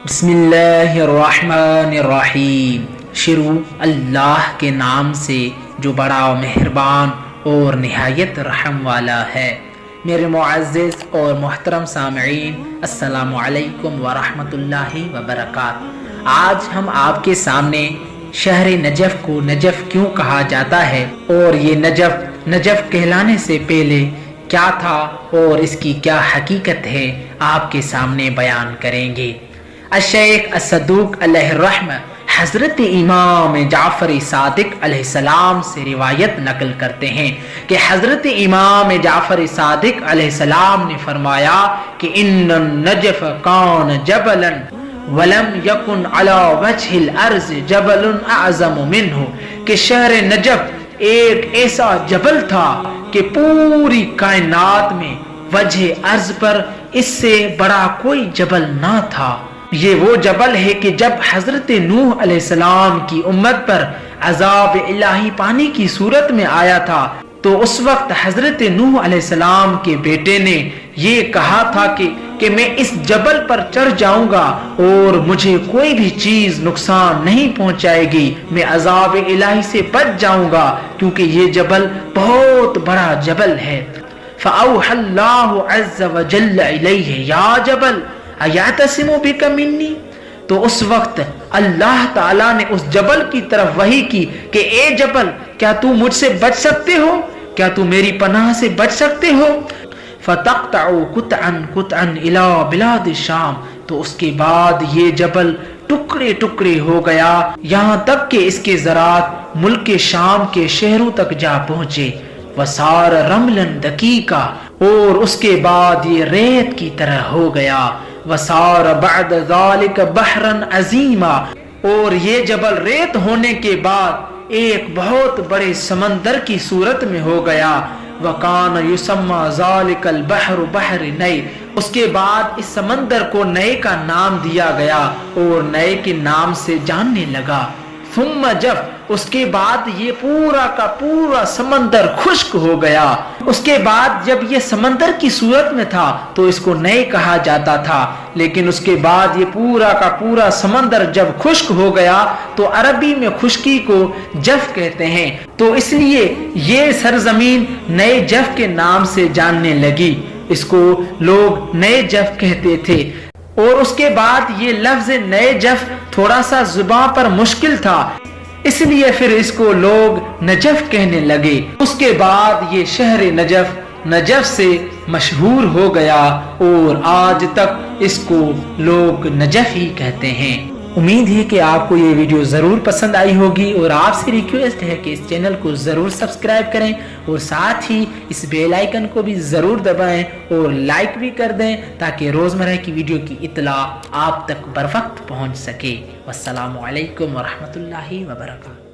बिस्मिल्लाहिर्रहमानिर्रहीम। शुरू अल्लाह के नाम से जो बड़ा मेहरबान और निहायत रहम वाला है। मेरे मुअज़्ज़िज़ और मोहतरम सामईन, अस्सलामु अलैकुम वरहमतुल्लाहि वबरकातुहू। आज हम आपके सामने शहर नजफ़ को नजफ़ क्यों कहा जाता है और ये नजफ़ कहलाने से पहले क्या था और इसकी क्या हकीकत है, आपके सामने बयान करेंगे। शेख असदूक अलैहिर्रहमा हज़रत इमाम जाफ़र सादिक अलैहिस्सलाम से रिवायत नकल करते हैं कि हज़रत इमाम जाफ़र सादिक अलैहिस्सलाम ने फरमाया कि इन्नन नजफ़ कान जबलन वलम यकुन अला वजहिल अर्ज़ जबलुन अअज़म मिन्हु, कि शहर नजफ़ एक ऐसा जबल था कि पूरी कायनात में वजह अर्ज़ पर इससे बड़ा कोई जबल ना था। ये वो जबल है कि जब हजरत नूह अलैहिस्सलाम की उम्मत पर अजाब इलाही पानी की सूरत में आया था, तो उस वक्त हजरत नूह अलैहिस्सलाम के बेटे ने ये कहा था कि मैं इस जबल पर चढ़ जाऊंगा और मुझे कोई भी चीज नुकसान नहीं पहुंचाएगी, मैं अजाब इलाही से बच जाऊंगा क्योंकि ये जबल बहुत बड़ा जबल है। फ़अौहल्लाहु अज़्ज़ व जल्ल इलैहि या जबल अयअतसिमु बिका मिन्नी, तो उस वक्त अल्लाह ताला ने उस जबल की तरफ वही की कि ए जबल, क्या तू मुझसे बच सकते हो, क्या तू मेरी पनाह से बच सकते हो। फतक़तअु कुतअन कुतअन इला बिलाद शाम, तो उसके बाद ये जबल टुकड़े टुकड़े हो गया, यहाँ तक कि इसके ज़रात मुल्क शाम के शहरों तक जा पहुंचे। वसार रमलन दकीका, और उसके बाद ये रेत की तरह हो गया। वसार बअद ज़ालिक बहरन अज़ीमा, और ये जबल रेत होने के बाद एक बहुत बड़े समंदर की सूरत में हो गया। वकान युसम्मा ज़ालिकल बहरु बहर नई, उसके बाद इस समंदर को नए का नाम दिया गया और नए के नाम से जानने लगा। सुम्मा जब, उसके बाद ये पूरा का पूरा समंदर खुश्क हो गया। उसके बाद जब ये समंदर की सूरत में था तो इसको नए कहा जाता था, लेकिन उसके बाद ये पूरा का पूरा समंदर जब खुश्क हो गया तो अरबी में खुश्की को जफ कहते हैं, तो इसलिए ये सरजमीन नए जफ के नाम से जानने लगी। इसको लोग नए जफ कहते थे। और उसके बाद ये लफ्ज नए जफ थोड़ा सा जुबान पर मुश्किल था, इसलिए फिर इसको लोग नजफ कहने लगे। उसके बाद ये शहर नजफ से मशहूर हो गया और आज तक इसको लोग नजफ ही कहते हैं। उम्मीद है कि आपको ये वीडियो ज़रूर पसंद आई होगी और आपसे रिक्वेस्ट है कि इस चैनल को ज़रूर सब्सक्राइब करें और साथ ही इस बेल आइकन को भी ज़रूर दबाएं और लाइक भी कर दें ताकि रोज़मर्रा की वीडियो की इत्तला आप तक बर वक्त पहुँच सके। वस्सलामु अलैकुम वरहमतुल्लाहि वबरकातुहू।